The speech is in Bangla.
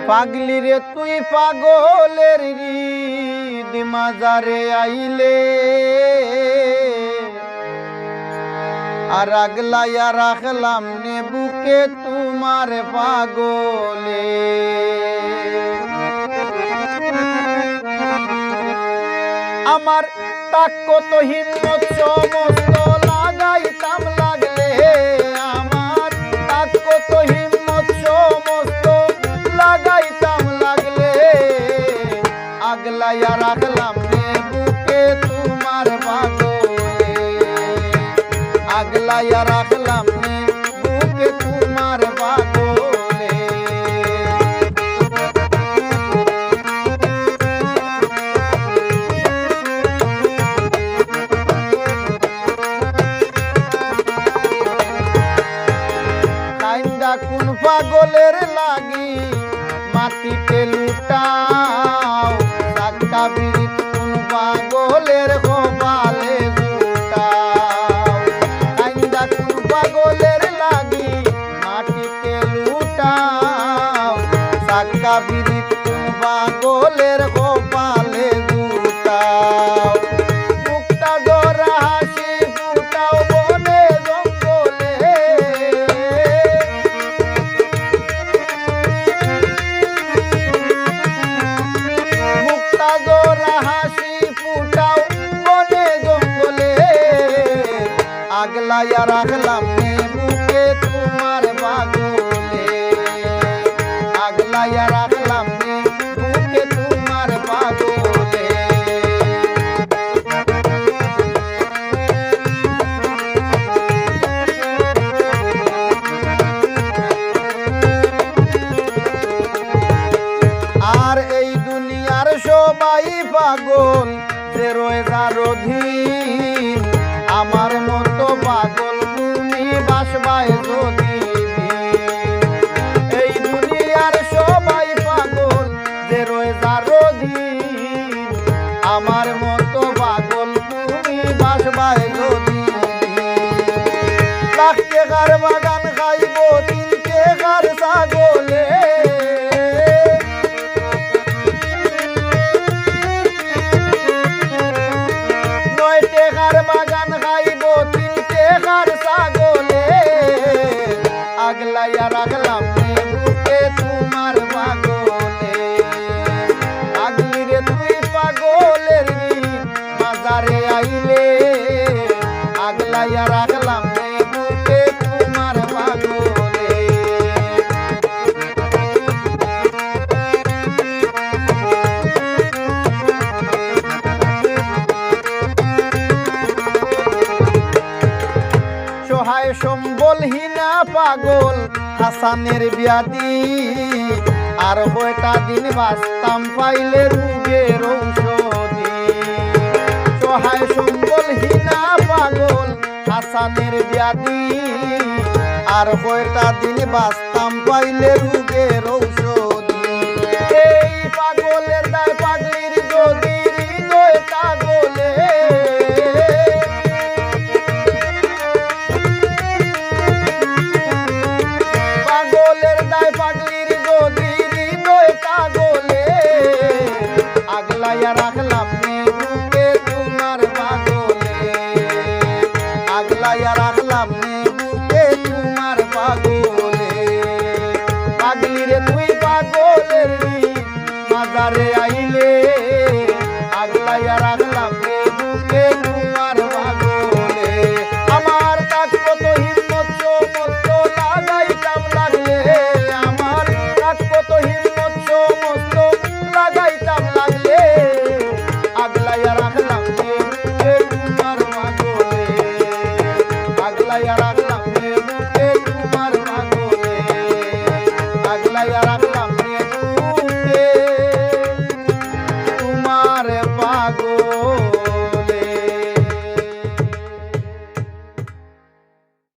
পাগলি রে তুই পাগলের হৃদ মাজারে আইলে আর আগলাইয়া রাখলাম নে বুকে তোমার পাগলে। আমার তাকত হিম্মত সমস্ত লাগাইতাম লাগলে, আমার তাকত হিম্মত সমস্ত লাগাইতাম লাগলে, আগলাইয়া রাখলাম নে বুকে তোমার পাগলে, আগলাইয়া রাখলাম নে বুকে তোমার পাগলে। কোন পাগলের লাগি মাটিতে লুটাও, সাক্কা বিরিত কোন পাগলের কপালে জুটাও, কাইন্দা কোন পাগলের লাগি মাটিতে লুটাও, সাক্কা বিরিত কোন পাগলের কপালে জুটাও। মুক্তা জরা হাসি ফুটাও বনে জঙ্গলে, আগলাইয়া রাখলাম নে বুকে তোমার পাগলে, আগলাইয়া রাখলাম নে বুকে তোমার পাগলে। আর এই দুনিয়ার সবাই পাগল যে রয়েছে অধীন, আমার মতো পাগল তুমি বাসবাই যদি। এই দুনিয়ার সবাই পাগল যে রয়েছে অধীন, আমার মতো পাগল তুমি বাসবাই যদি। লাখ টাকার বাগান খাইব 3 টাকার ছাগলে, বাগান খাইব 3 টাকার ছাগলে, আগলাইয়া রাখলাম নে বুকে তোমার পাগলে, আগলি রে তুই পাগলের মাজারে আইলে, আগলাইয়া রাখলাম নে বুকে তোমার পাগলে। সহায় সম্বলহীনা পাগল হাসানের ব্যাধি, আর কয়টা দিন বাঁচতাম পাইলে রোগের ঔষধি। সহায় সম্বলহীনা পাগল হাসানের ব্যাধি, আর কয়টা দিন বাঁচতাম পাইলে রোগের ঔষধি। এই পাগলের দায় পাগলির যদি হৃদয় পাগলে, আগলাইয়া রাখলাম নে বুকে তোমার পাগলে, আগলাইয়া রাখলাম নে বুকে তোমার পাগলে। পাগলি রে তুই পাগলের মাজারে